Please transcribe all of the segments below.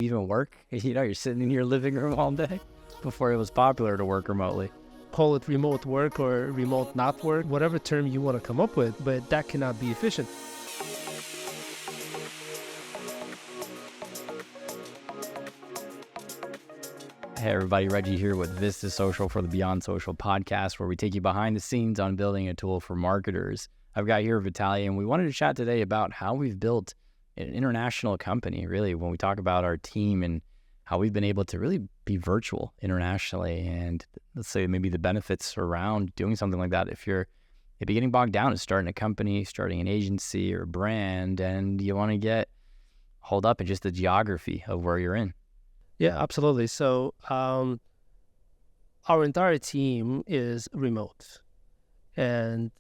even work? You're sitting in your living room all day before it was popular to work remotely. Call it remote work or remote not work, whatever term you want to come up with, but that cannot be efficient. Hey everybody, Reggie here with Vista Social for the Beyond Social podcast, where we take you behind the scenes on building a tool for marketers. I've got here Vitaly, and we wanted to chat today about how we've built an international company, really, when we talk about our team and how we've been able to really be virtual internationally, and let's say maybe the benefits around doing something like that if you're maybe getting bogged down in starting a company, starting an agency or a brand, and you want to get hold up in just the geography of where you're in. Yeah, absolutely. So our entire team is remote. And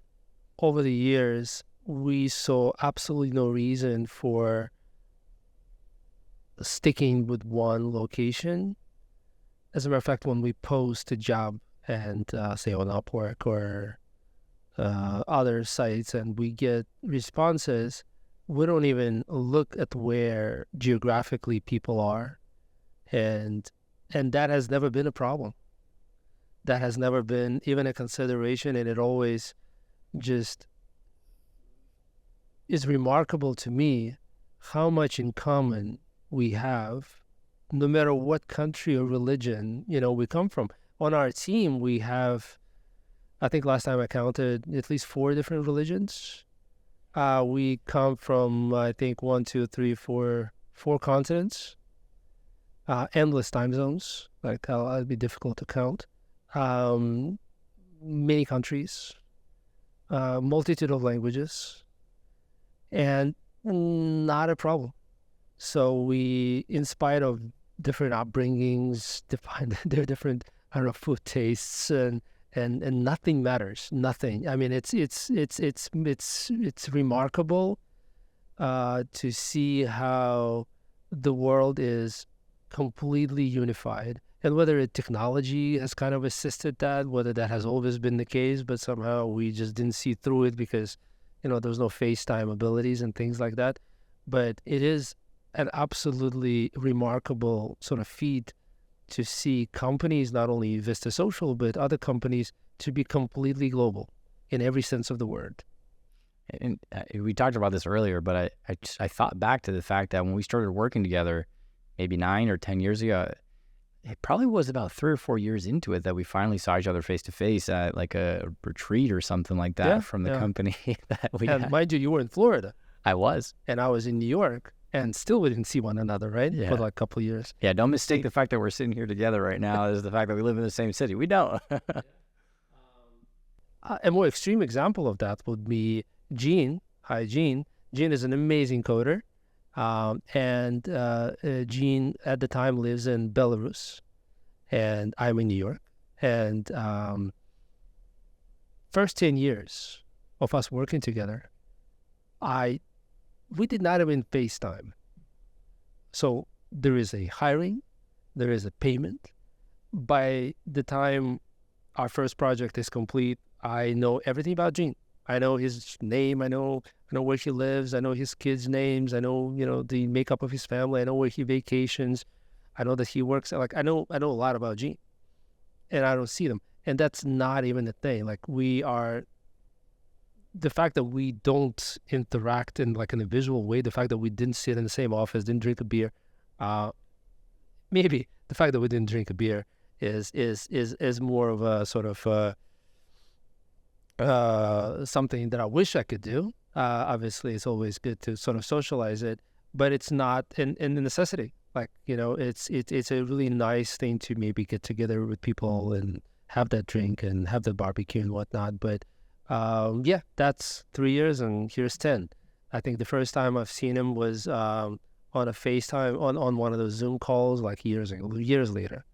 over the years, we saw absolutely no reason for sticking with one location. As a matter of fact, when we post a job and say on Upwork or other sites and we get responses, we don't even look at where geographically people are. And that has never been a problem. That has never been even a consideration, and it always just is remarkable to me how much in common we have, no matter what country or religion, we come from. On our team, we have, I think last time I counted, at least 4 different religions. We come from, I think, 4 continents. Endless time zones, it'd be difficult to count. Many countries, multitude of languages, and not a problem. So we, in spite of different upbringings, define their different, food tastes, and nothing matters. Nothing. I mean, it's remarkable to see how the world is completely unified, and whether technology has kind of assisted that, whether that has always been the case, but somehow we just didn't see through it because, there was no FaceTime abilities and things like that. But it is an absolutely remarkable sort of feat to see companies, not only Vista Social, but other companies, to be completely global in every sense of the word. And we talked about this earlier, but I thought back to the fact that when we started working together, maybe 9 or 10 years ago, it probably was about 3 or 4 years into it that we finally saw each other face to face at like a retreat or something like that from the company that we had. Mind you were in Florida. I was. And I was in New York, and still we didn't see one another, right? Yeah. For like a couple of years. Yeah, don't mistake the fact that we're sitting here together right now as the fact that we live in the same city. We don't. A more extreme example of that would be Gene. Hi, Gene. Gene is an amazing coder. And Gene at the time lives in Belarus, and I'm in New York. And first 10 years of us working together, we did not even FaceTime. So there is a hiring, there is a payment. By the time our first project is complete, I know everything about Gene. I know his name. I know where he lives. I know his kids' names. I know, the makeup of his family. I know where he vacations. I know that he works. I know a lot about Gene, and I don't see them. And that's not even a thing. The fact that we don't interact in in a visual way, the fact that we didn't sit in the same office, didn't drink a beer, maybe the fact that we didn't drink a beer is more of a sort of something that I wish I could do. Obviously, it's always good to sort of socialize it, but it's not in the necessity. It's a really nice thing to maybe get together with people and have that drink and have the barbecue and whatnot. But that's 3 years, and here's 10. I think the first time I've seen him was on a FaceTime on one of those Zoom calls years later.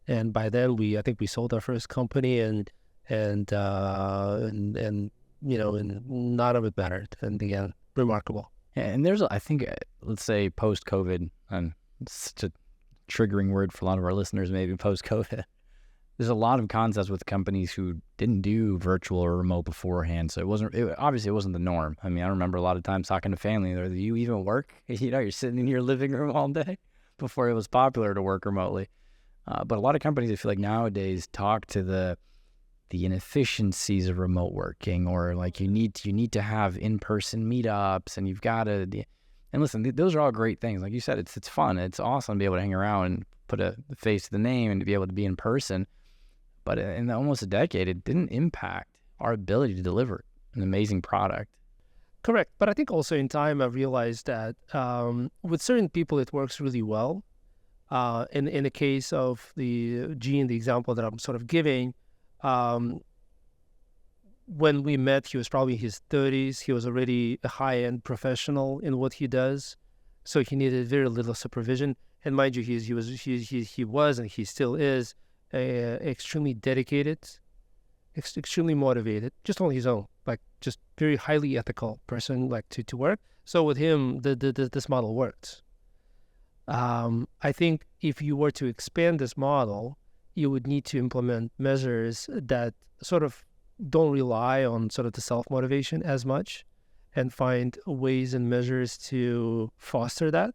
And by then I think we sold our first company, and none of it mattered. And again, remarkable. And there's, I think, let's say post-COVID, and it's such a triggering word for a lot of our listeners, maybe post-COVID. There's a lot of concepts with companies who didn't do virtual or remote beforehand, so obviously it wasn't the norm. I mean, I remember a lot of times talking to family, they're like, "Do you even work? You're sitting in your living room all day before it was popular to work remotely. But a lot of companies, I feel like nowadays, talk to the inefficiencies of remote working, or like you need to have in-person meetups, and you've got to. And listen, those are all great things. Like you said, it's fun. It's awesome to be able to hang around and put a face to the name and to be able to be in person. But in almost a decade, it didn't impact our ability to deliver an amazing product. Correct. But I think also in time, I realized that with certain people, it works really well. In the case of the Gene, the example that I'm sort of giving, when we met, he was probably in his 30s. He was already a high-end professional in what he does, so he needed very little supervision. And mind you, he was and he still is extremely dedicated, extremely motivated, just on his own, like just very highly ethical person, like to work. So with him, this model worked. I think if you were to expand this model, you would need to implement measures that sort of don't rely on sort of the self-motivation as much, and find ways and measures to foster that.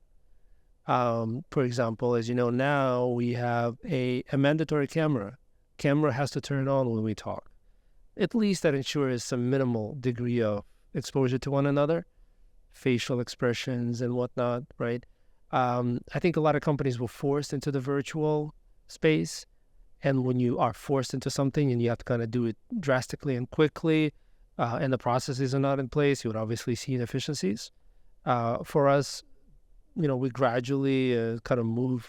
For example, as you know, now we have a mandatory camera. Camera has to turn on when we talk. At least that ensures some minimal degree of exposure to one another, facial expressions and whatnot, right? I think a lot of companies were forced into the virtual space. And when you are forced into something and you have to kind of do it drastically and quickly, and the processes are not in place, you would obviously see inefficiencies. For us, we gradually kind of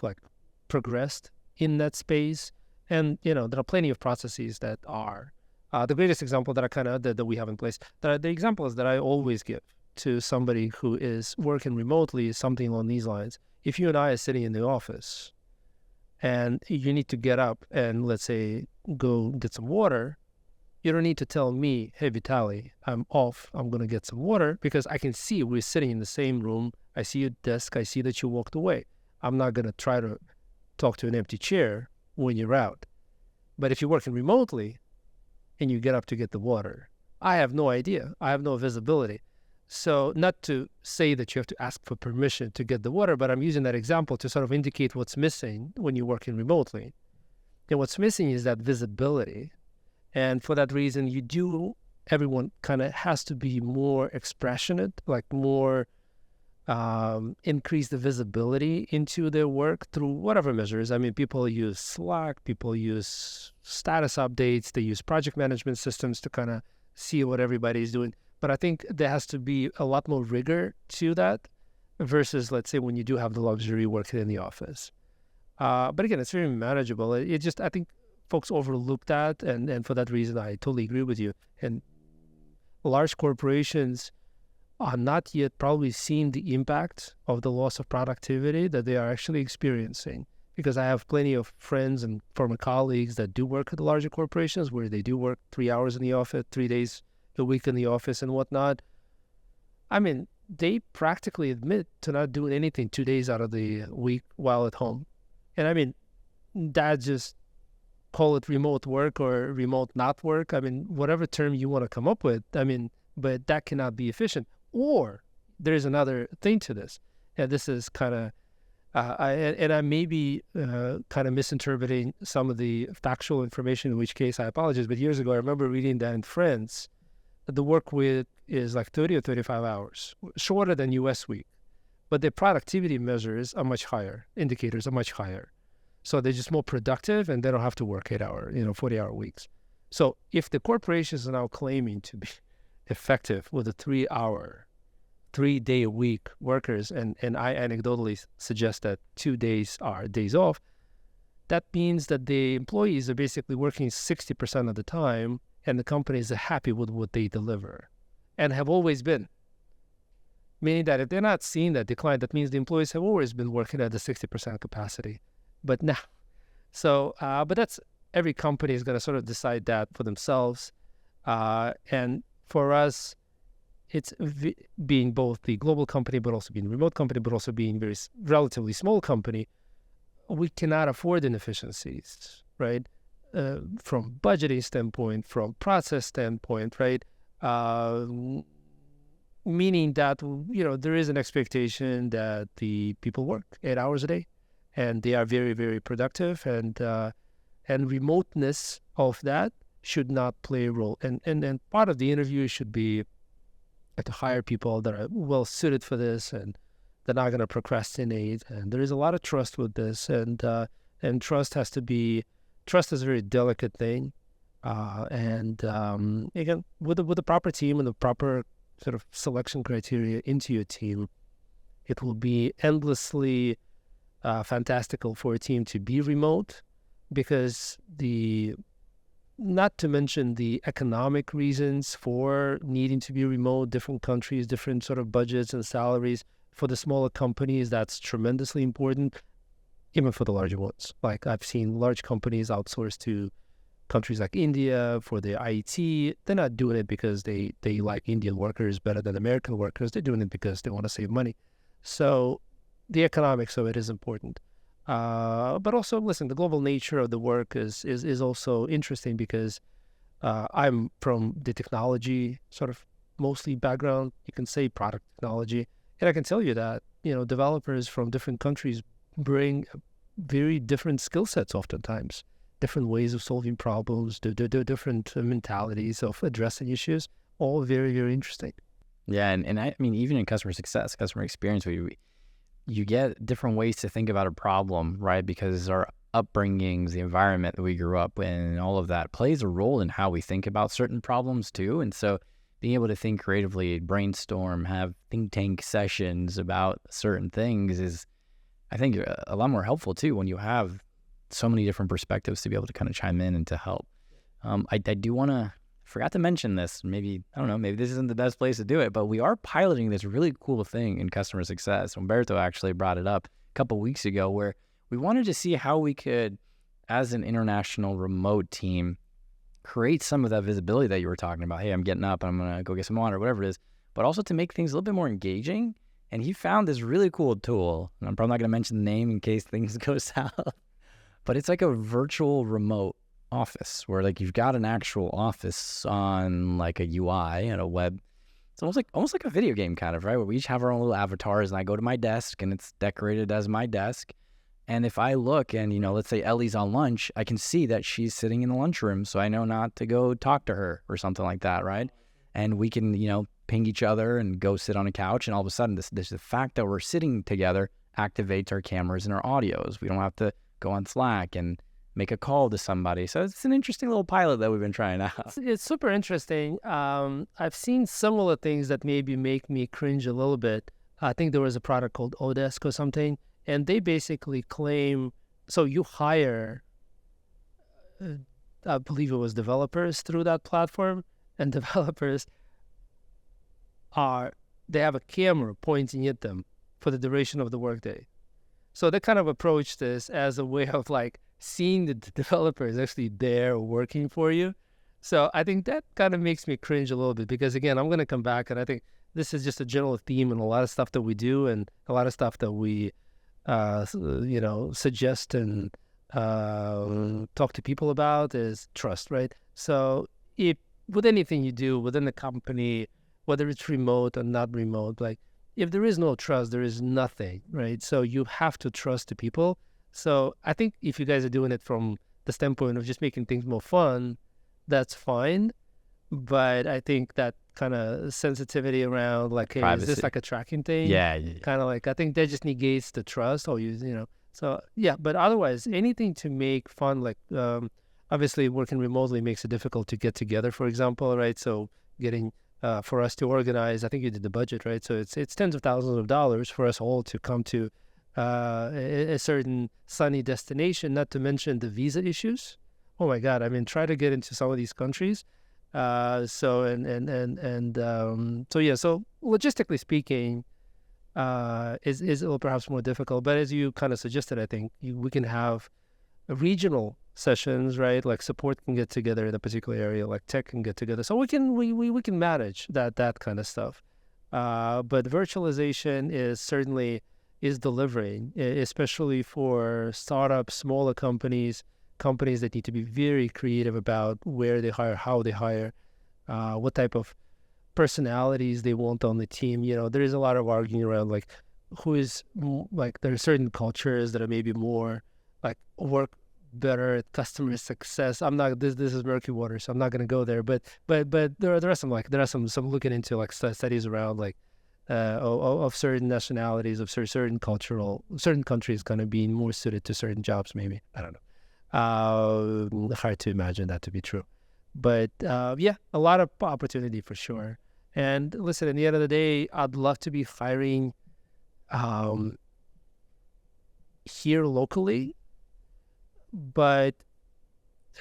progressed in that space. And, there are plenty of processes that are. The greatest example that we have in place, the examples that I always give to somebody who is working remotely is something along these lines. If you and I are sitting in the office and you need to get up and, let's say, go get some water, you don't need to tell me, hey, Vitaly, I'm off, I'm going to get some water, because I can see we're sitting in the same room. I see your desk. I see that you walked away. I'm not going to try to talk to an empty chair when you're out. But if you're working remotely and you get up to get the water, I have no idea. I have no visibility. So not to say that you have to ask for permission to get the water, but I'm using that example to sort of indicate what's missing when you're working remotely. And what's missing is that visibility. And for that reason, everyone kind of has to be more expressionate, like more increase the visibility into their work through whatever measures. I mean, people use Slack, people use status updates, they use project management systems to kind of see what everybody's doing. But I think there has to be a lot more rigor to that versus, let's say, when you do have the luxury working in the office. But again, it's very manageable. I think folks overlook that. And for that reason, I totally agree with you. And large corporations are not yet probably seeing the impact of the loss of productivity that they are actually experiencing. Because I have plenty of friends and former colleagues that do work at the larger corporations where they do work 3 hours in the office, 3 days a week in the office and whatnot. I mean, they practically admit to not doing anything 2 days out of the week while at home. And I mean, that just call it remote work or remote not work. I mean, whatever term you want to come up with. I mean, but that cannot be efficient. Or there's another thing to this. And this is kind of, I may be kind of misinterpreting some of the factual information, in which case I apologize. But years ago, I remember reading that in France, the work week is like 30 or 35 hours, shorter than US week. But the productivity measures are much higher, indicators are much higher. So they're just more productive and they don't have to work 40-hour weeks. So if the corporations are now claiming to be effective with a 3-day-a-week workers, and I anecdotally suggest that 2 days are days off, that means that the employees are basically working 60% of the time, and the companies are happy with what they deliver and have always been. Meaning that if they're not seeing that decline, that means the employees have always been working at the 60% capacity. But now, but that's, every company is going to sort of decide that for themselves. And for us, it's being both the global company, but also being a remote company, but also being very relatively small company, we cannot afford inefficiencies, right? From budgeting standpoint, from process standpoint, right? Meaning that, there is an expectation that the people work 8 hours a day. and they are very, very productive, and remoteness of that should not play a role. And part of the interview should be to hire people that are well suited for this, and they're not going to procrastinate. And there is a lot of trust with this, and trust is a very delicate thing. Again, with the proper team and the proper sort of selection criteria into your team, it will be endlessly fantastical for a team to be remote, because not to mention the economic reasons for needing to be remote, different countries, different sort of budgets and salaries. For the smaller companies, that's tremendously important, even for the larger ones. Like, I've seen large companies outsource to countries like India for their IT. They're not doing it because they like Indian workers better than American workers. They're doing it because they want to save money. So the economics of it is important. But also, listen, the global nature of the work is also interesting, because I'm from the technology sort of mostly background. You can say product technology. And I can tell you that, developers from different countries bring very different skill sets oftentimes, different ways of solving problems, different mentalities of addressing issues, all very, very interesting. Yeah, and I mean, even in customer success, customer experience, you get different ways to think about a problem, right? Because our upbringings, the environment that we grew up in, and all of that plays a role in how we think about certain problems too. And so being able to think creatively, brainstorm, have think tank sessions about certain things is, I think, a lot more helpful too when you have so many different perspectives to be able to kind of chime in and to help. I do want to, forgot to mention this, maybe, I don't know, maybe this isn't the best place to do it, but we are piloting this really cool thing in customer success. Umberto actually brought it up a couple weeks ago, where we wanted to see how we could, as an international remote team, create some of that visibility that you were talking about. Hey, I'm getting up, I'm going to go get some water, whatever it is, but also to make things a little bit more engaging. And he found this really cool tool, and I'm probably not going to mention the name in case things go south, but it's like a virtual remote office where, like, you've got an actual office on like a UI and a web. It's almost like a video game kind of, right? Where we each have our own little avatars, and I go to my desk and it's decorated as my desk. And if I look and, let's say Ellie's on lunch, I can see that she's sitting in the lunchroom, so I know not to go talk to her or something like that, right? And we can, ping each other and go sit on a couch, and all of a sudden this the fact that we're sitting together activates our cameras and our audios. We don't have to go on Slack and make a call to somebody. So it's an interesting little pilot that we've been trying out. It's super interesting. I've seen similar things that maybe make me cringe a little bit. I think there was a product called Odesk or something, and they basically claim, so you hire, I believe it was developers through that platform, and developers they have a camera pointing at them for the duration of the workday. So they kind of approach this as a way of like seeing the developer is actually there working for you. So I think that kind of makes me cringe a little bit, because again, I'm going to come back, and I think this is just a general theme in a lot of stuff that we do, and a lot of stuff that we, suggest and talk to people about is trust, right? So if with anything you do within the company, whether it's remote or not remote, like, if there is no trust, there is nothing, right? So you have to trust the people. So I think if you guys are doing it from the standpoint of just making things more fun, that's fine. But I think that kind of sensitivity around, like, hey, Privacy. is this like a tracking thing? Yeah. Kind of like, I think that just negates the trust, or So yeah, but otherwise, anything to make fun, like, obviously working remotely makes it difficult to get together, for example, right? So getting for us to organize, I think you did the budget, right? So it's tens of thousands of dollars for us all to come to a certain sunny destination, not to mention the visa issues. Oh my God, I mean, try to get into some of these countries. So logistically speaking, is a little perhaps more difficult. But as you kind of suggested, I think we can have regional sessions, right? Like support can get together in a particular area, like tech can get together. So we can manage that kind of stuff. But virtualization is delivering, especially for startups, smaller companies that need to be very creative about where they hire, how they hire, what type of personalities they want on the team. There is a lot of arguing around, like, who is like, there are certain cultures that are maybe more like work better at customer success. I'm not, this is murky water, so I'm not going to go there. But there are some looking into like studies around like of certain nationalities, of certain countries kind of being more suited to certain jobs. Maybe, I don't know. Hard to imagine that to be true, but yeah, a lot of opportunity for sure. And listen, at the end of the day, I'd love to be hiring here locally, but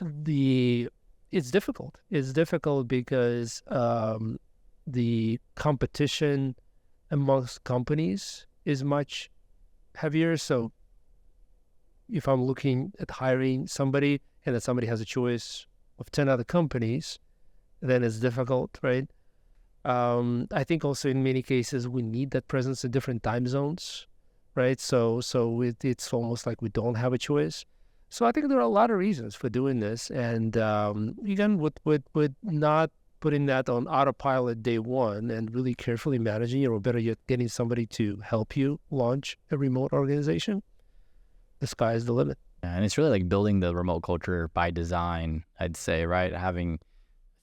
it's difficult. It's difficult because the competition amongst companies is much heavier. So if I'm looking at hiring somebody and that somebody has a choice of 10 other companies, then it's difficult, right? I think also in many cases we need that presence in different time zones, right? So it's almost like we don't have a choice. So I think there are a lot of reasons for doing this, and again, with not putting that on autopilot day one and really carefully managing it, or better yet, getting somebody to help you launch a remote organization, the sky is the limit. Yeah, and it's really like building the remote culture by design, I'd say, right? Having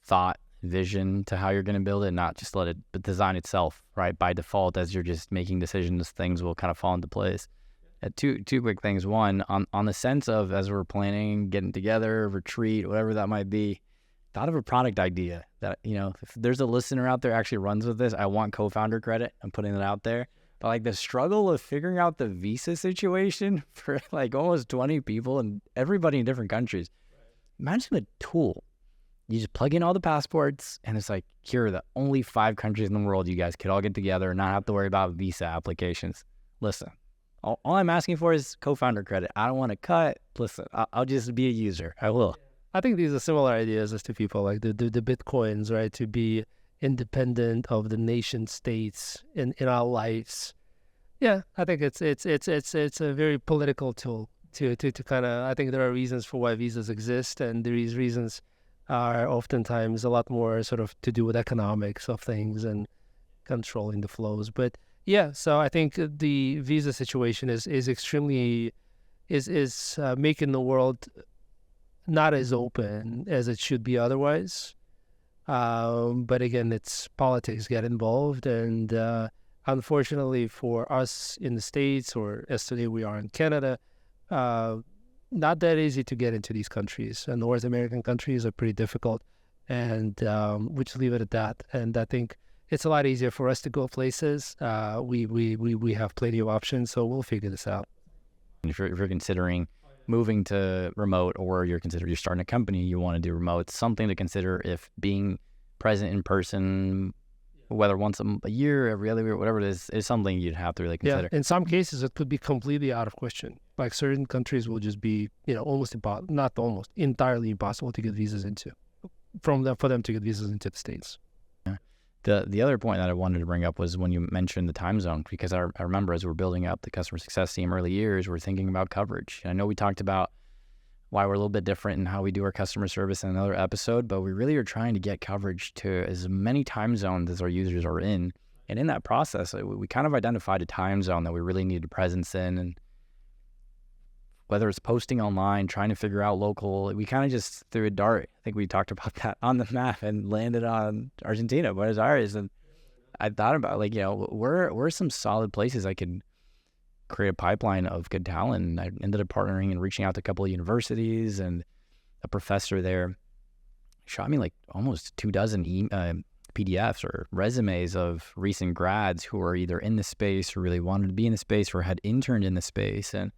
thought, vision to how you're going to build it, not just let it, but design itself, right? By default, as you're just making decisions, things will kind of fall into place. Two quick things. One, on the sense of, as we're planning, getting together, retreat, whatever that might be, thought of a product idea that, if there's a listener out there actually runs with this, I want co-founder credit. I'm putting it out there. But like the struggle of figuring out the visa situation for like almost 20 people and everybody in different countries. Imagine a tool. You just plug in all the passports and it's like, here are the only 5 countries in the world you guys could all get together and not have to worry about visa applications. Listen, all I'm asking for is co-founder credit. I don't want to cut. Listen, I'll just be a user. I will. I think these are similar ideas as to people like the Bitcoins, right? To be independent of the nation states in our lives. Yeah, I think it's a very political tool to kind of, I think there are reasons for why visas exist, and these reasons are oftentimes a lot more sort of to do with economics of things and controlling the flows. But yeah, so I think the visa situation is extremely making the world not as open as it should be otherwise. But again, it's politics get involved, and unfortunately for us in the States, or as today we are in Canada, not that easy to get into these countries. And North American countries are pretty difficult, and we just leave it at that. And I think it's a lot easier for us to go places. We have plenty of options, so we'll figure this out. If you're considering moving to remote, or you're starting a company, you want to do remote, it's something to consider if being present in person, whether once a year, every other year, whatever it is something you'd have to really consider. Yeah, in some cases it could be completely out of question. Like certain countries will just be, entirely impossible to get visas into, for them to get visas into the States. The other point that I wanted to bring up was when you mentioned the time zone, because I remember as we're building up the customer success team early years, we're thinking about coverage. And I know we talked about why we're a little bit different in how we do our customer service in another episode, but we really are trying to get coverage to as many time zones as our users are in. And in that process, we kind of identified a time zone that we really needed a presence in, and whether it's posting online, trying to figure out local, we kind of just threw a dart. I think we talked about that on the map and landed on Argentina, Buenos Aires. And I thought about where are some solid places I could create a pipeline of good talent. And I ended up partnering and reaching out to a couple of universities, and a professor there shot me like almost 24 PDFs or resumes of recent grads who are either in the space or really wanted to be in the space or had interned in the space. And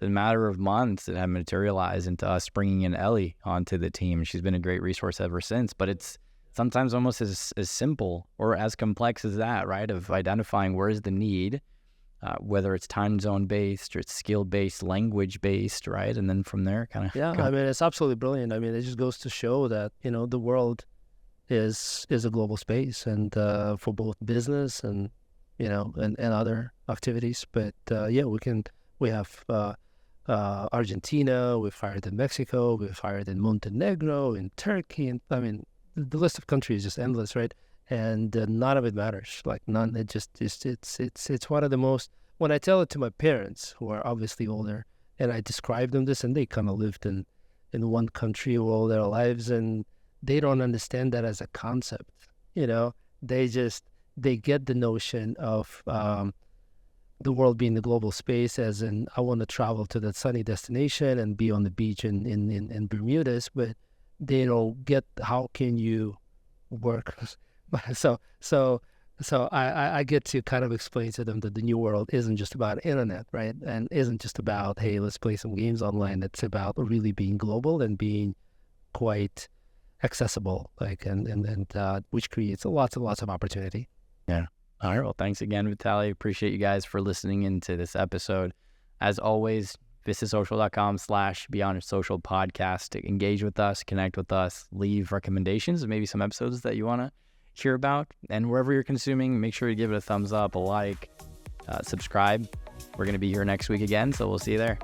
in a matter of months, it had materialized into us bringing in Ellie onto the team. She's been a great resource ever since, but it's sometimes almost as simple or as complex as that, right? Of identifying where's the need, whether it's time zone based or it's skill based, language based, right? And then from there kind of. Yeah, I mean, it's absolutely brilliant. I mean, it just goes to show that, the world is a global space, and for both business and, and other activities. But yeah, we have Argentina, we've hired in Mexico, we've hired in Montenegro, in Turkey, and I mean, the list of countries is just endless, right? And none of it matters. Like none. It just it's one of the most when I tell it to my parents, who are obviously older, and I describe them this, and they kind of lived in one country all their lives, and they don't understand that as a concept. They get the notion of the world being the global space, as in, I want to travel to that sunny destination and be on the beach in Bermudas, but they don't get how can you work. So I get to kind of explain to them that the new world isn't just about internet, right? And isn't just about, hey, let's play some games online. It's about really being global and being quite accessible, which creates lots and lots of opportunity. Yeah. All right. Well, thanks again, Vitaly. Appreciate you guys for listening into this episode. As always, vistasocial.com/Beyond Social podcast to engage with us, connect with us, leave recommendations of maybe some episodes that you want to hear about. And wherever you're consuming, make sure you give it a thumbs up, a like, subscribe. We're going to be here next week again, so we'll see you there.